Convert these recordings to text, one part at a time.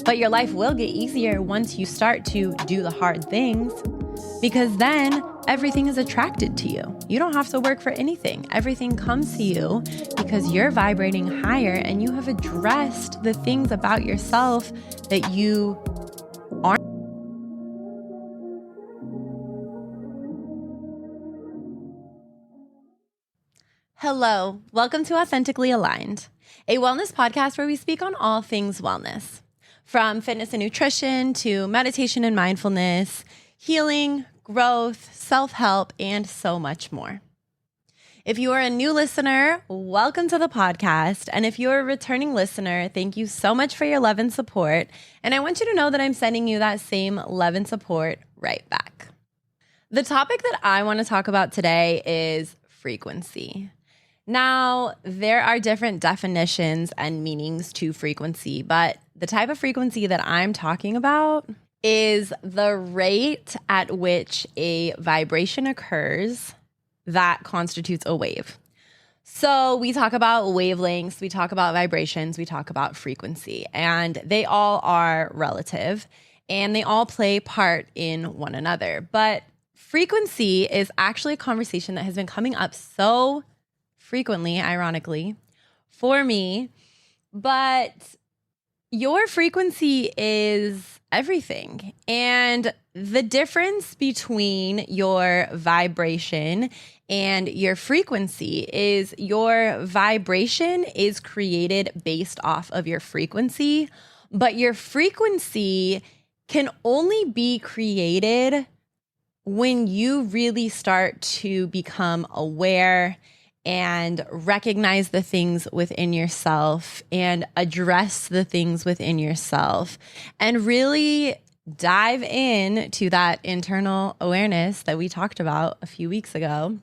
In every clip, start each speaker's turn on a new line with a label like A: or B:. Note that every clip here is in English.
A: But your life will get easier once you start to do the hard things, because then everything is attracted to you. You don't have to work for anything. Everything comes to you because you're vibrating higher and you have addressed the things about yourself that you aren't. Hello, welcome to Authentically Aligned, a wellness podcast where we speak on all things wellness, from fitness and nutrition to meditation and mindfulness, healing, growth, self-help, and so much more. If you are a new listener, welcome to the podcast. And if you're a returning listener, thank you so much for your love and support. And I want you to know that I'm sending you that same love and support right back. The topic that I want to talk about today is frequency. Now, there are different definitions and meanings to frequency, but the type of frequency that I'm talking about is the rate at which a vibration occurs that constitutes a wave. So we talk about wavelengths, we talk about vibrations, we talk about frequency, and they all are relative and they all play part in one another. But frequency is actually a conversation that has been coming up so frequently, ironically, for me, but your frequency is everything. And the difference between your vibration and your frequency is your vibration is created based off of your frequency, but your frequency can only be created when you really start to become aware and recognize the things within yourself and address the things within yourself and really dive in to that internal awareness that we talked about a few weeks ago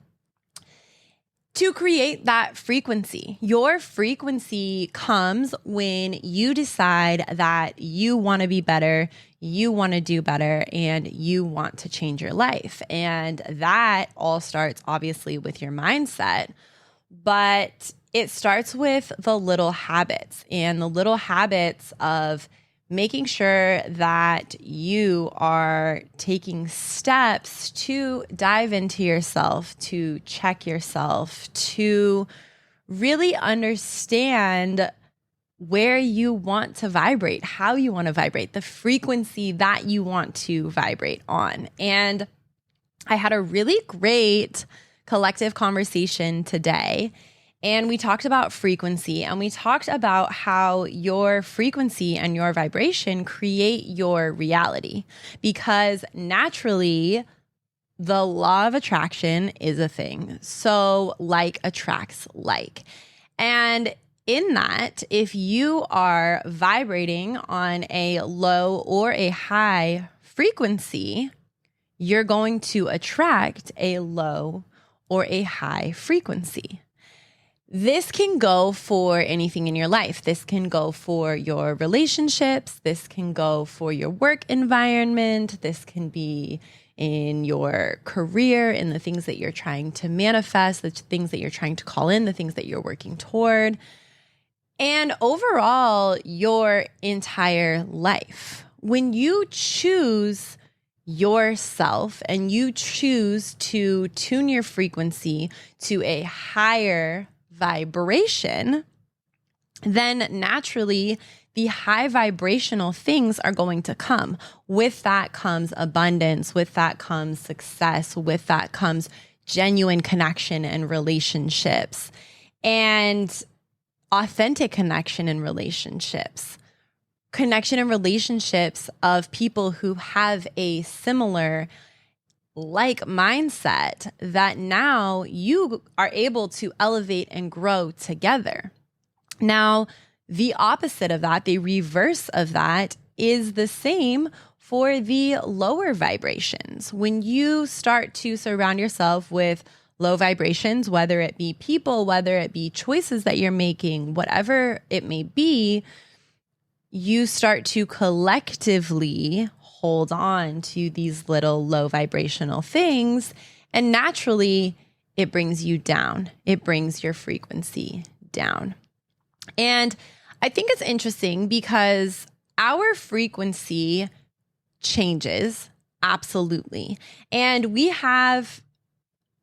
A: to create that frequency. Your frequency comes when you decide that you want to be better, you want to do better, and you want to change your life. And that all starts obviously with your mindset. But it starts with the little habits and the little habits of making sure that you are taking steps to dive into yourself, to check yourself, to really understand where you want to vibrate, how you want to vibrate, the frequency that you want to vibrate on. And I had a really great collective conversation today. And we talked about frequency and we talked about how your frequency and your vibration create your reality, because naturally the law of attraction is a thing. So like attracts like. And in that, if you are vibrating on a low or a high frequency, you're going to attract a low or a high frequency. This can go for anything in your life. This can go for your relationships. This can go for your work environment. This can be in your career, in the things that you're trying to manifest, the things that you're trying to call in, the things that you're working toward, and overall, your entire life. When you choose yourself and you choose to tune your frequency to a higher vibration, then naturally the high vibrational things are going to come. With that comes abundance, with that comes success, with that comes genuine connection and relationships and authentic connection and relationships. Connection and relationships of people who have a similar like mindset that now you are able to elevate and grow together. Now, the opposite of that, the reverse of that, is the same for the lower vibrations. When you start to surround yourself with low vibrations, whether it be people, whether it be choices that you're making, whatever it may be, you start to collectively hold on to these little low vibrational things. And naturally, it brings you down. It brings your frequency down. And I think it's interesting because our frequency changes, absolutely. And we have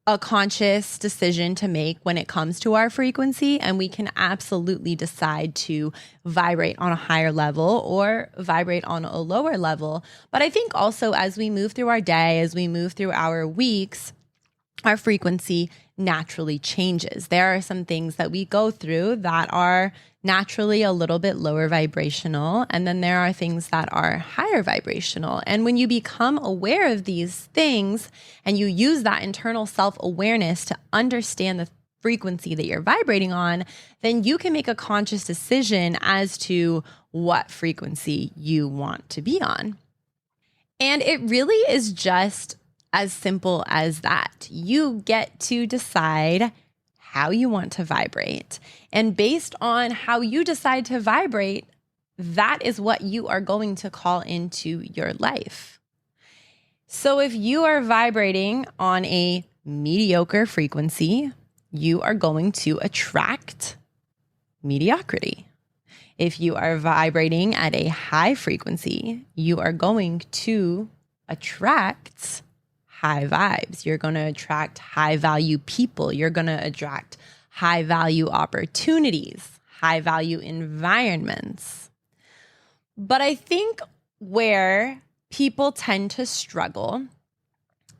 A: a conscious decision to make when it comes to our frequency, and we can absolutely decide to vibrate on a higher level or vibrate on a lower level. But I think also as we move through our day, as we move through our weeks, our frequency naturally changes. There are some things that we go through that are naturally a little bit lower vibrational, and then there are things that are higher vibrational. And when you become aware of these things and you use that internal self-awareness to understand the frequency that you're vibrating on, then you can make a conscious decision as to what frequency you want to be on. And it really is just as simple as that. You get to decide how you want to vibrate. And based on how you decide to vibrate, that is what you are going to call into your life. So if you are vibrating on a mediocre frequency, you are going to attract mediocrity. If you are vibrating at a high frequency, you are going to attract high vibes. You're going to attract high value people. You're going to attract high value opportunities, high value environments. But I think where people tend to struggle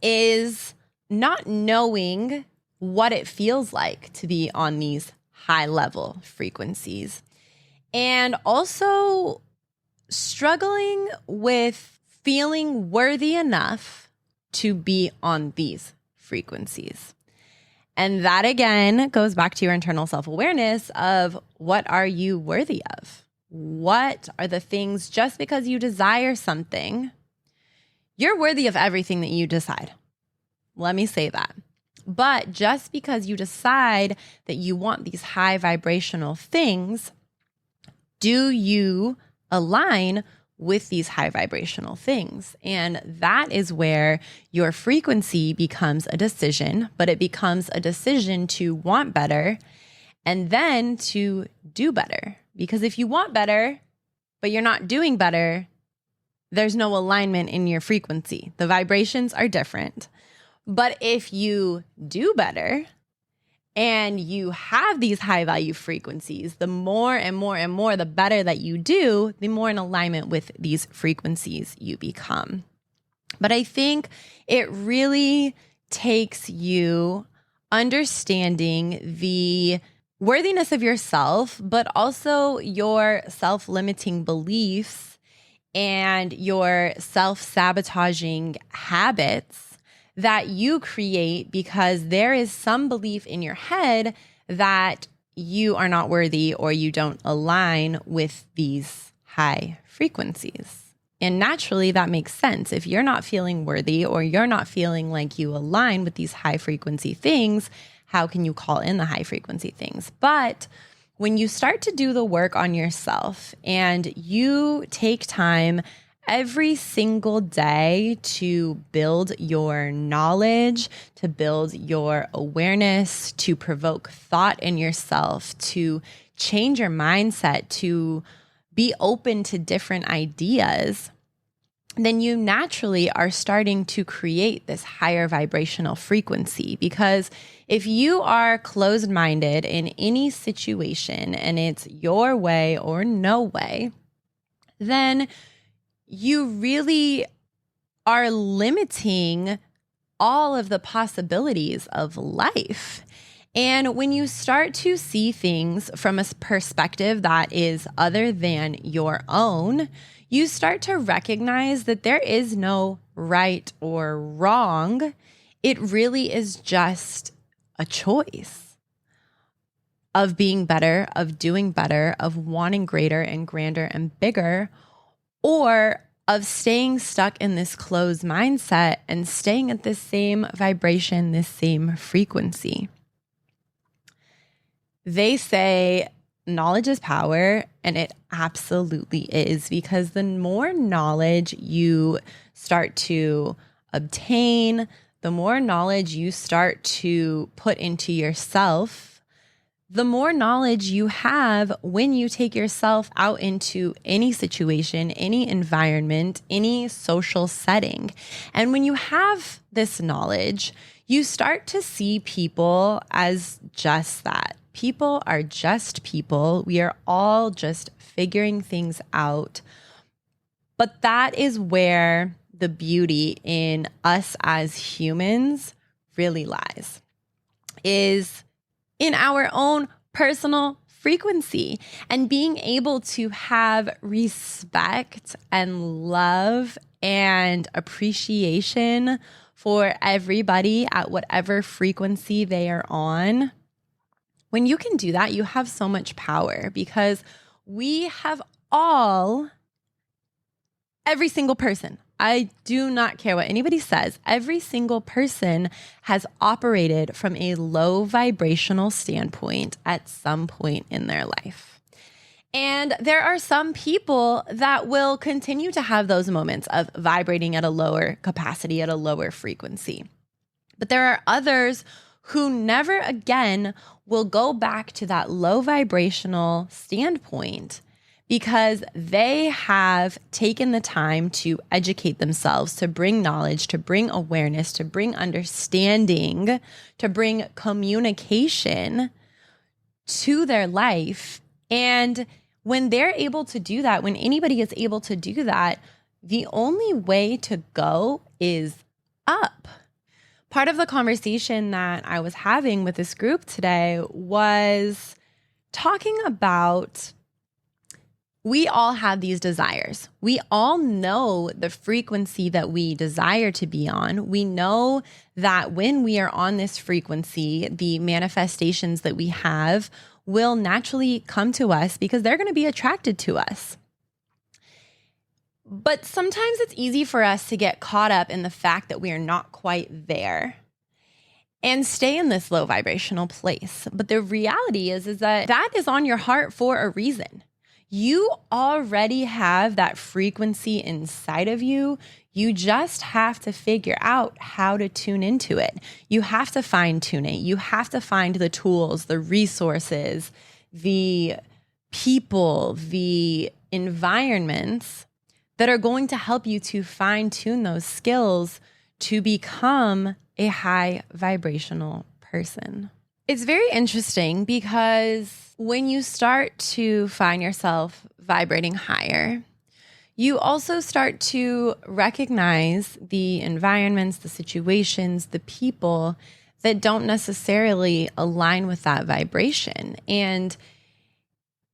A: is not knowing what it feels like to be on these high level frequencies, and also struggling with feeling worthy enough to be on these frequencies. And that again goes back to your internal self-awareness of what are you worthy of? What are the things, just because you desire something, you're worthy of everything that you decide. Let me say that. But just because you decide that you want these high vibrational things, do you align with these high vibrational things? And that is where your frequency becomes a decision, but it becomes a decision to want better and then to do better. Because if you want better, but you're not doing better, there's no alignment in your frequency. The vibrations are different. But if you do better and you have these high value frequencies, the more and more and more, the better that you do, the more in alignment with these frequencies you become. But I think it really takes you understanding the worthiness of yourself, but also your self-limiting beliefs and your self-sabotaging habits that you create because there is some belief in your head that you are not worthy or you don't align with these high frequencies. And naturally, that makes sense. If you're not feeling worthy or you're not feeling like you align with these high frequency things, how can you call in the high frequency things? But when you start to do the work on yourself and you take time every single day to build your knowledge, to build your awareness, to provoke thought in yourself, to change your mindset, to be open to different ideas, then you naturally are starting to create this higher vibrational frequency. Because if you are closed-minded in any situation and it's your way or no way, then you really are limiting all of the possibilities of life. And when you start to see things from a perspective that is other than your own, you start to recognize that there is no right or wrong. It really is just a choice of being better, of doing better, of wanting greater and grander and bigger, or of staying stuck in this closed mindset and staying at this same vibration, this same frequency. They say knowledge is power, and it absolutely is, because the more knowledge you start to obtain, the more knowledge you start to put into yourself, the more knowledge you have when you take yourself out into any situation, any environment, any social setting. And when you have this knowledge, you start to see people as just that. People are just people. We are all just figuring things out. But that is where the beauty in us as humans really lies, is in our own personal frequency and being able to have respect and love and appreciation for everybody at whatever frequency they are on. When you can do that, you have so much power, because we have every single person, I do not care what anybody says, every single person has operated from a low vibrational standpoint at some point in their life. And there are some people that will continue to have those moments of vibrating at a lower capacity, at a lower frequency. But there are others who never again will go back to that low vibrational standpoint, because they have taken the time to educate themselves, to bring knowledge, to bring awareness, to bring understanding, to bring communication to their life. And when they're able to do that, when anybody is able to do that, the only way to go is up. Part of the conversation that I was having with this group today was talking about, we all have these desires. We all know the frequency that we desire to be on. We know that when we are on this frequency, the manifestations that we have will naturally come to us because they're going to be attracted to us. But sometimes it's easy for us to get caught up in the fact that we are not quite there and stay in this low vibrational place. But the reality is that that is on your heart for a reason. You already have that frequency inside of you. You just have to figure out how to tune into it. You have to fine tune it. You have to find the tools, the resources, the people, the environments that are going to help you to fine tune those skills to become a high vibrational person. It's very interesting because when you start to find yourself vibrating higher, you also start to recognize the environments, the situations, the people that don't necessarily align with that vibration. And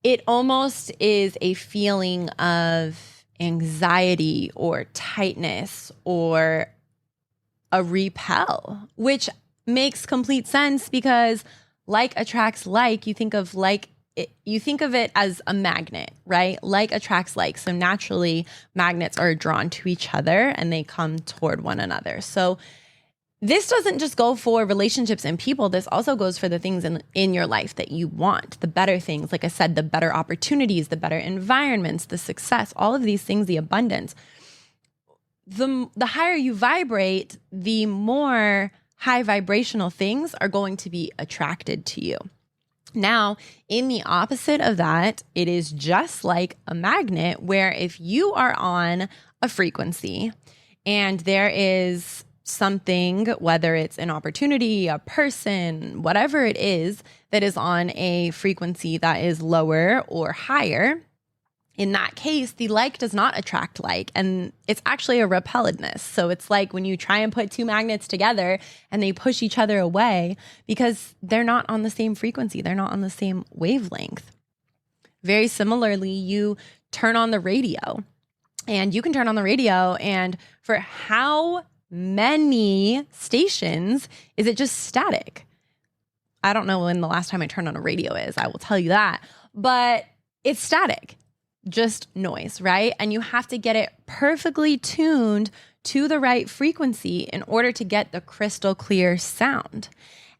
A: it almost is a feeling of anxiety or tightness or a repel, which makes complete sense because like attracts like. You think of it as a magnet, right? Like attracts like. So naturally magnets are drawn to each other and they come toward one another. So this doesn't just go for relationships and people. This also goes for the things in your life that you want, the better things. Like I said, the better opportunities, the better environments, the success, all of these things, the abundance. The higher you vibrate, the more high vibrational things are going to be attracted to you. Now, in the opposite of that, it is just like a magnet where if you are on a frequency and there is something, whether it's an opportunity, a person, whatever it is that is on a frequency that is lower or higher, in that case, the like does not attract like, and it's actually a repellentness. So it's like when you try and put two magnets together and they push each other away because they're not on the same frequency. They're not on the same wavelength. Very similarly, you turn on the radio and you can turn on the radio, and for how many stations is it just static? I don't know when the last time I turned on a radio is. I will tell you that, but it's static. Just noise, right? And you have to get it perfectly tuned to the right frequency in order to get the crystal clear sound.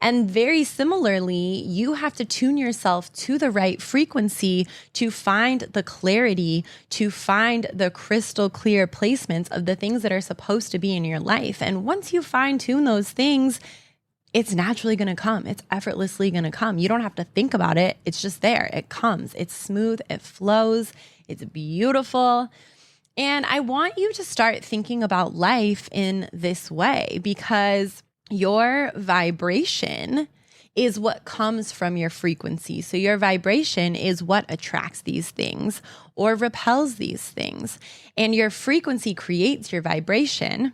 A: And very similarly, you have to tune yourself to the right frequency to find the clarity, to find the crystal clear placements of the things that are supposed to be in your life. And once you fine tune those things, it's naturally going to come. It's effortlessly going to come. You don't have to think about it. It's just there. It comes. It's smooth. It flows. It's beautiful. And I want you to start thinking about life in this way, because your vibration is what comes from your frequency. So your vibration is what attracts these things or repels these things. And your frequency creates your vibration.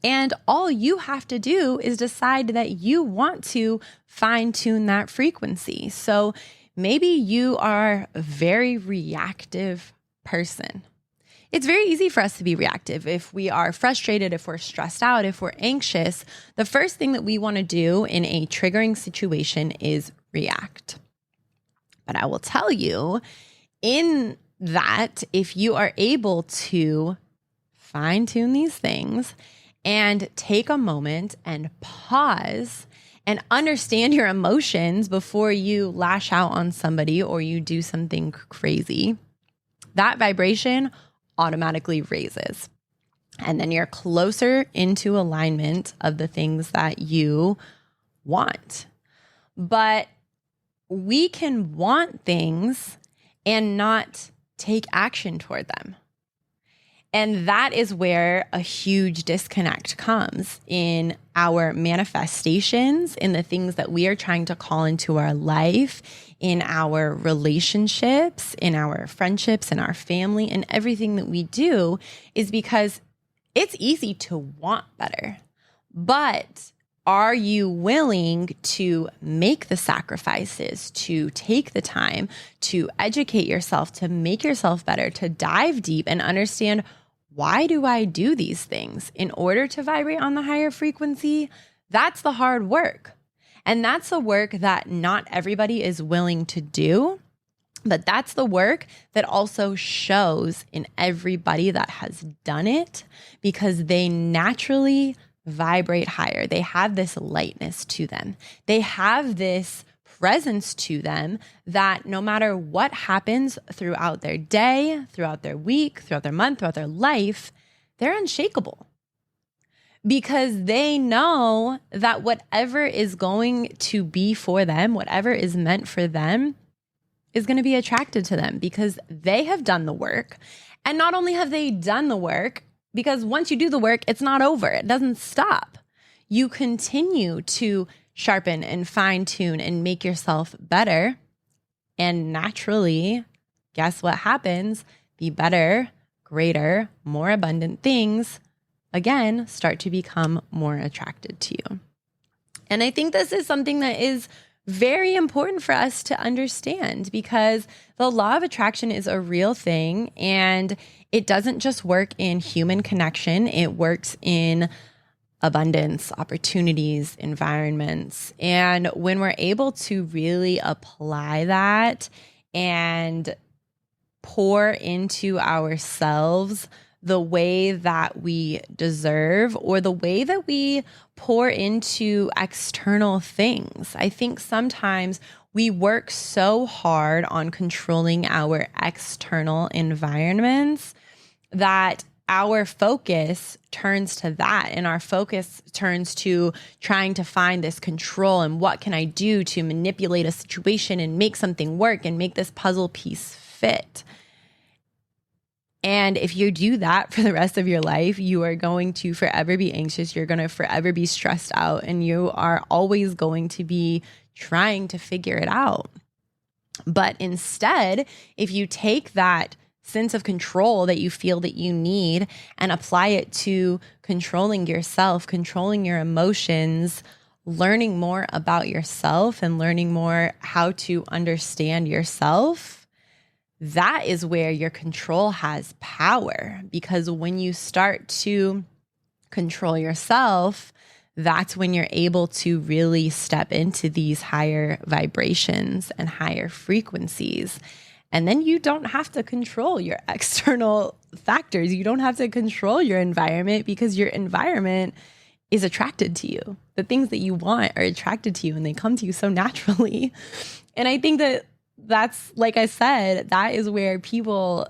A: And all you have to do is decide that you want to fine tune that frequency. So maybe you are a very reactive person. It's very easy for us to be reactive. If we are frustrated, if we're stressed out, if we're anxious, the first thing that we want to do in a triggering situation is react. But I will tell you, in that, if you are able to fine tune these things and take a moment and pause and understand your emotions before you lash out on somebody or you do something crazy, that vibration automatically raises. And then you're closer into alignment of the things that you want. But we can want things and not take action toward them. And that is where a huge disconnect comes in our manifestations, in the things that we are trying to call into our life, in our relationships, in our friendships, in our family, and everything that we do, is because it's easy to want better. But are you willing to make the sacrifices, to take the time, to educate yourself, to make yourself better, to dive deep and understand, why do I do these things in order to vibrate on the higher frequency? That's the hard work. And that's the work that not everybody is willing to do. But that's the work that also shows in everybody that has done it, because they naturally vibrate higher. They have this lightness to them. They have this presence to them that no matter what happens throughout their day, throughout their week, throughout their month, throughout their life, they're unshakable. Because they know that whatever is going to be for them, whatever is meant for them, is going to be attracted to them, because they have done the work. And not only have they done the work, because once you do the work, it's not over. It doesn't stop. You continue to sharpen and fine tune and make yourself better. And naturally, guess what happens? The better, greater, more abundant things, again, start to become more attracted to you. And I think this is something that is very important for us to understand, because the law of attraction is a real thing, and it doesn't just work in human connection. It works in abundance, opportunities, environments. And when we're able to really apply that and pour into ourselves the way that we deserve, or the way that we pour into external things. I think sometimes we work so hard on controlling our external environments that our focus turns to that, and our focus turns to trying to find this control and what can I do to manipulate a situation and make something work and make this puzzle piece fit. And if you do that for the rest of your life, you are going to forever be anxious. You're going to forever be stressed out, and you are always going to be trying to figure it out. But instead, if you take that sense of control that you feel that you need and apply it to controlling yourself, controlling your emotions, learning more about yourself and learning more how to understand yourself, that is where your control has power. Because when you start to control yourself, that's when you're able to really step into these higher vibrations and higher frequencies. And then you don't have to control your external factors. You don't have to control your environment, because your environment is attracted to you. The things that you want are attracted to you, and they come to you so naturally. And I think that that's, like I said, that is where people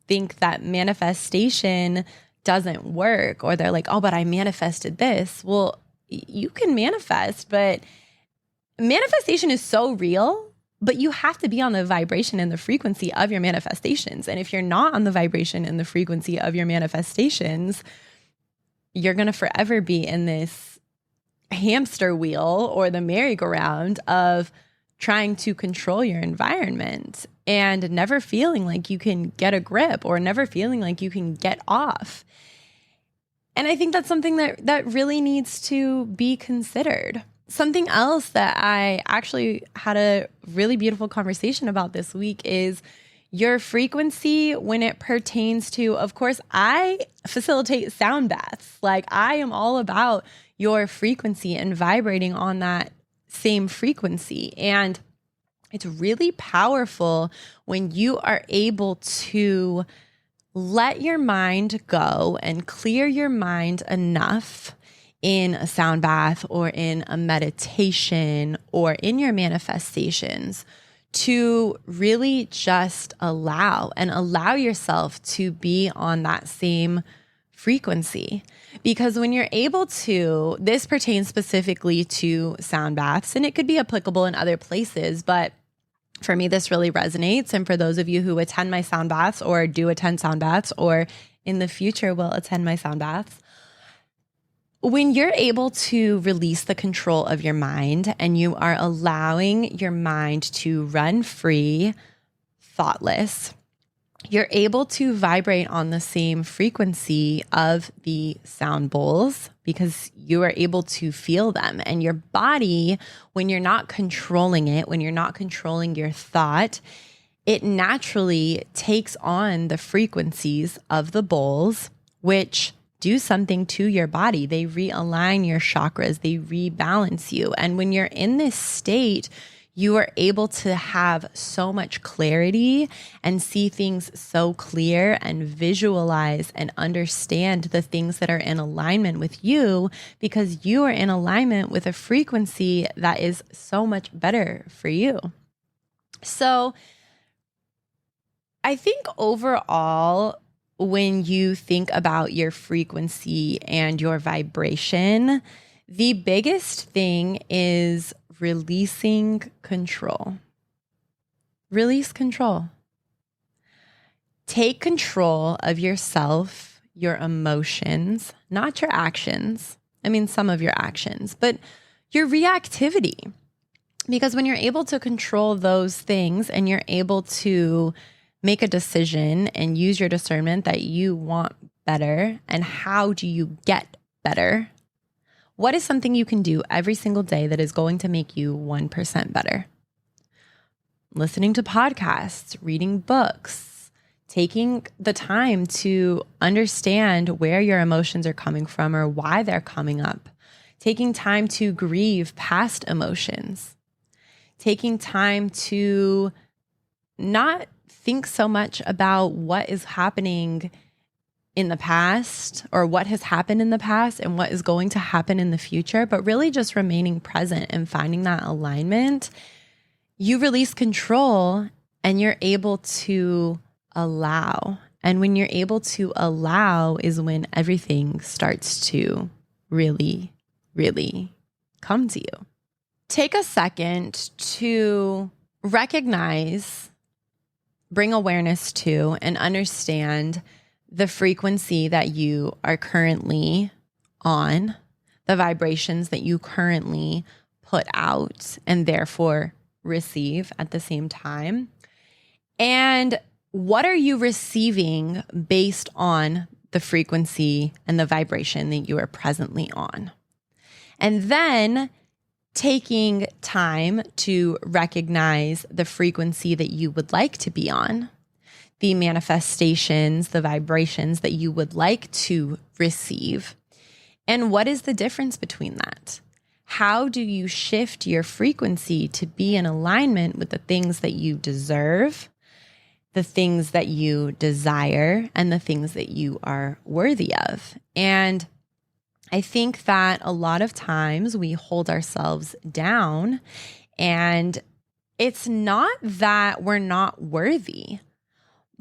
A: think that manifestation doesn't work, or they're like, oh, but I manifested this. Well, you can manifest, but manifestation is so real. But you have to be on the vibration and the frequency of your manifestations. And if you're not on the vibration and the frequency of your manifestations, you're going to forever be in this hamster wheel or the merry-go-round of trying to control your environment and never feeling like you can get a grip or never feeling like you can get off. And I think that's something that really needs to be considered. Something else that I actually had a really beautiful conversation about this week is your frequency when it pertains to, of course, I facilitate sound baths. Like, I am all about your frequency and vibrating on that same frequency. And it's really powerful when you are able to let your mind go and clear your mind enough in a sound bath or in a meditation or in your manifestations to really just allow yourself to be on that same frequency. Because when you're able to, this pertains specifically to sound baths, and it could be applicable in other places, but for me, this really resonates. And for those of you who attend my sound baths or do attend sound baths or in the future will attend my sound baths, when you're able to release the control of your mind and you are allowing your mind to run free, thoughtless, you're able to vibrate on the same frequency of the sound bowls because you are able to feel them. And your body, when you're not controlling it, when you're not controlling your thought, it naturally takes on the frequencies of the bowls, which do something to your body. They realign your chakras, they rebalance you. And when you're in this state, you are able to have so much clarity and see things so clear and visualize and understand the things that are in alignment with you because you are in alignment with a frequency that is so much better for you. So I think overall, when you think about your frequency and your vibration, the biggest thing is releasing control. Release control. Take control of yourself, your emotions, not your actions. I mean, some of your actions, but your reactivity. Because when you're able to control those things and you're able to make a decision and use your discernment that you want better, and how do you get better? What is something you can do every single day that is going to make you 1% better? Listening to podcasts, reading books, taking the time to understand where your emotions are coming from or why they're coming up, taking time to grieve past emotions, taking time to not think so much about what is happening in the past or what has happened in the past and what is going to happen in the future, but really just remaining present and finding that alignment. You release control and you're able to allow. And when you're able to allow is when everything starts to really, really come to you. Take a second to recognize, bring awareness to, and understand the frequency that you are currently on, the vibrations that you currently put out and therefore receive at the same time. And what are you receiving based on the frequency and the vibration that you are presently on? And then taking time to recognize the frequency that you would like to be on, the manifestations, the vibrations that you would like to receive. And what is the difference between that? How do you shift your frequency to be in alignment with the things that you deserve, the things that you desire, and the things that you are worthy of? And I think that a lot of times we hold ourselves down, and it's not that we're not worthy,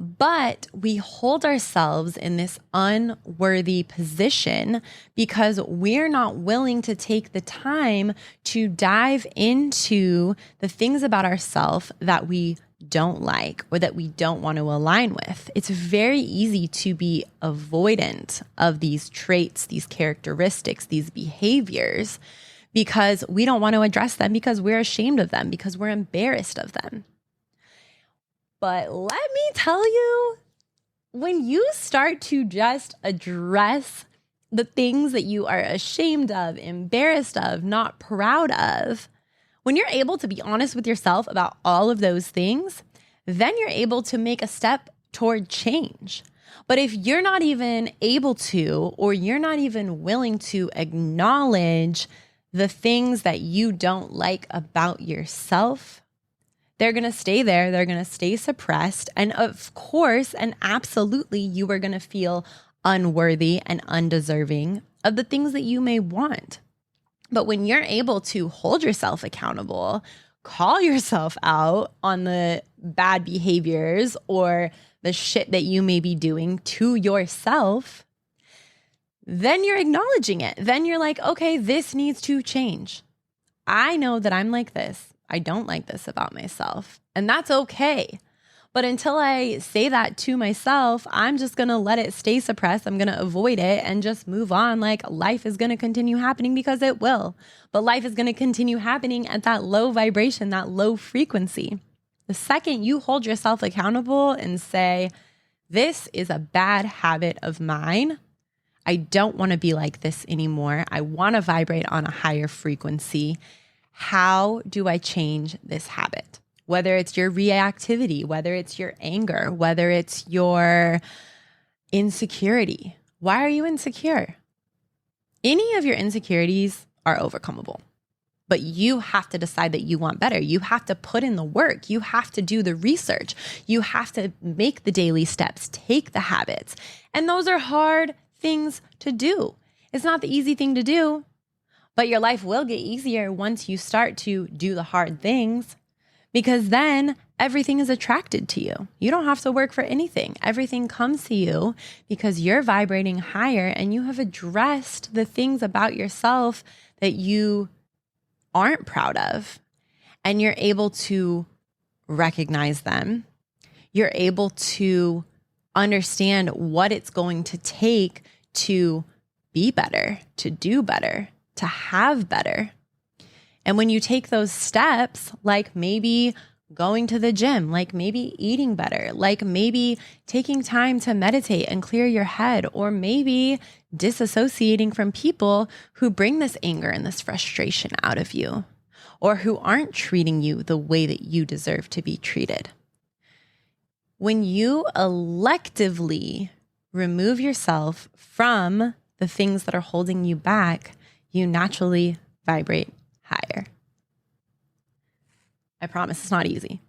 A: But we hold ourselves in this unworthy position because we're not willing to take the time to dive into the things about ourselves that we don't like or that we don't want to align with. It's very easy to be avoidant of these traits, these characteristics, these behaviors, because we don't want to address them, because we're ashamed of them, because we're embarrassed of them. But let me tell you, when you start to just address the things that you are ashamed of, embarrassed of, not proud of, when you're able to be honest with yourself about all of those things, then you're able to make a step toward change. But if you're not even able to, or you're not even willing to acknowledge the things that you don't like about yourself, they're going to stay there. They're going to stay suppressed. And of course, and absolutely, you are going to feel unworthy and undeserving of the things that you may want. But when you're able to hold yourself accountable, call yourself out on the bad behaviors or the shit that you may be doing to yourself, then you're acknowledging it. Then you're like, okay, this needs to change. I know that I'm like this. I don't like this about myself, and that's okay. But until I say that to myself, I'm just going to let it stay suppressed. I'm going to avoid it and just move on. Like, life is going to continue happening because it will. But life is going to continue happening at that low vibration, that low frequency. The second you hold yourself accountable and say, this is a bad habit of mine, I don't want to be like this anymore. I want to vibrate on a higher frequency. How do I change this habit? Whether it's your reactivity, whether it's your anger, whether it's your insecurity. Why are you insecure? Any of your insecurities are overcomable, but you have to decide that you want better. You have to put in the work. You have to do the research. You have to make the daily steps, take the habits. And those are hard things to do. It's not the easy thing to do. But your life will get easier once you start to do the hard things, because then everything is attracted to you. You don't have to work for anything. Everything comes to you because you're vibrating higher and you have addressed the things about yourself that you aren't proud of. And you're able to recognize them. You're able to understand what it's going to take to be better, to do better, to have better. And when you take those steps, like maybe going to the gym, like maybe eating better, like maybe taking time to meditate and clear your head, or maybe disassociating from people who bring this anger and this frustration out of you, or who aren't treating you the way that you deserve to be treated. When you electively remove yourself from the things that are holding you back, you naturally vibrate higher. I promise it's not easy.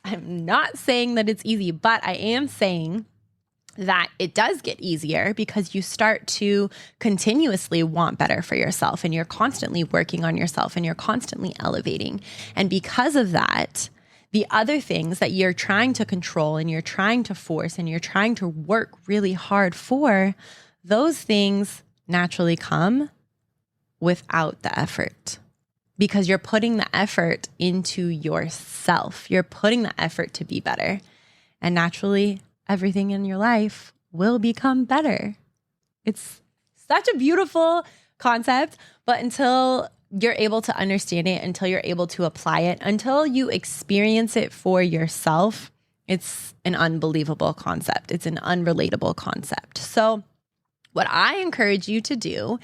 A: I'm not saying that it's easy, but I am saying that it does get easier because you start to continuously want better for yourself, and you're constantly working on yourself, and you're constantly elevating. And because of that, the other things that you're trying to control and you're trying to force and you're trying to work really hard for, those things naturally come without the effort, because you're putting the effort into yourself. You're putting the effort to be better. And naturally, everything in your life will become better. It's such a beautiful concept, but until you're able to understand it, until you're able to apply it, until you experience it for yourself, it's an unbelievable concept. It's an unrelatable concept. So what I encourage you to do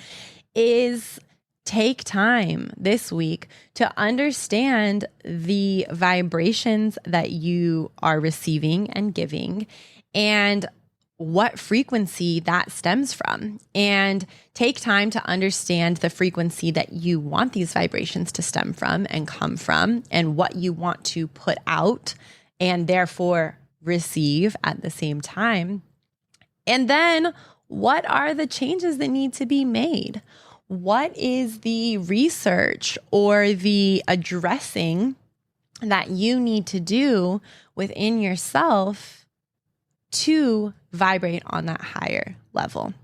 A: is take time this week to understand the vibrations that you are receiving and giving, and what frequency that stems from, and take time to understand the frequency that you want these vibrations to stem from and come from, and what you want to put out and therefore receive at the same time. And then what are the changes that need to be made? What is the research or the addressing that you need to do within yourself to vibrate on that higher level.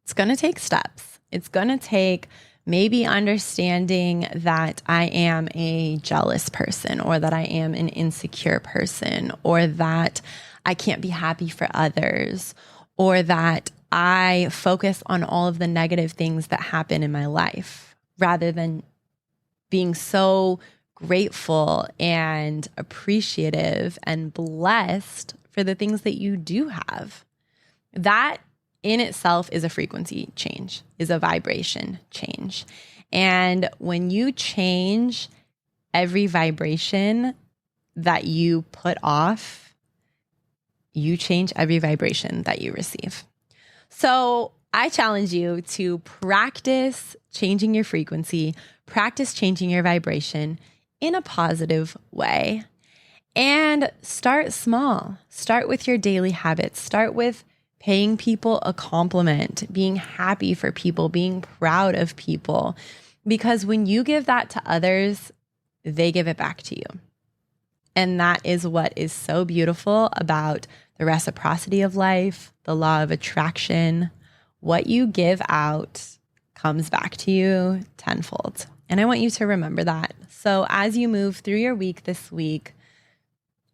A: It's going to take steps. It's going to take maybe understanding that I am a jealous person, or that I am an insecure person, or that I can't be happy for others, or that I focus on all of the negative things that happen in my life rather than being so grateful and appreciative and blessed for the things that you do have. That in itself is a frequency change, is a vibration change. And when you change every vibration that you put off, you change every vibration that you receive. So I challenge you to practice changing your frequency, practice changing your vibration in a positive way, and start small. Start with your daily habits. Start with paying people a compliment, being happy for people, being proud of people. Because when you give that to others, they give it back to you. And that is what is so beautiful about the reciprocity of life, the law of attraction. What you give out comes back to you tenfold. And I want you to remember that. So as you move through your week this week,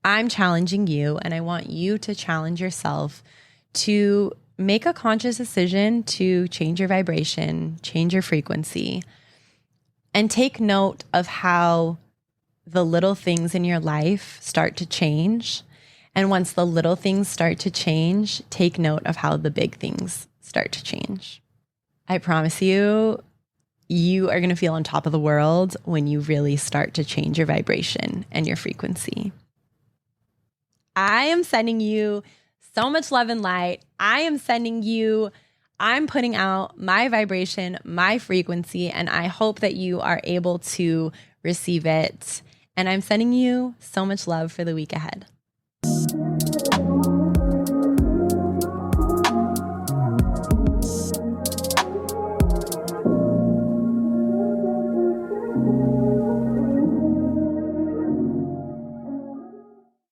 A: I'm challenging you, and I want you to challenge yourself to make a conscious decision to change your vibration, change your frequency, and take note of how the little things in your life start to change. And once the little things start to change, take note of how the big things start to change. I promise you, you are going to feel on top of the world when you really start to change your vibration and your frequency. I am sending you so much love and light. I'm putting out my vibration, my frequency, and I hope that you are able to receive it. And I'm sending you so much love for the week ahead.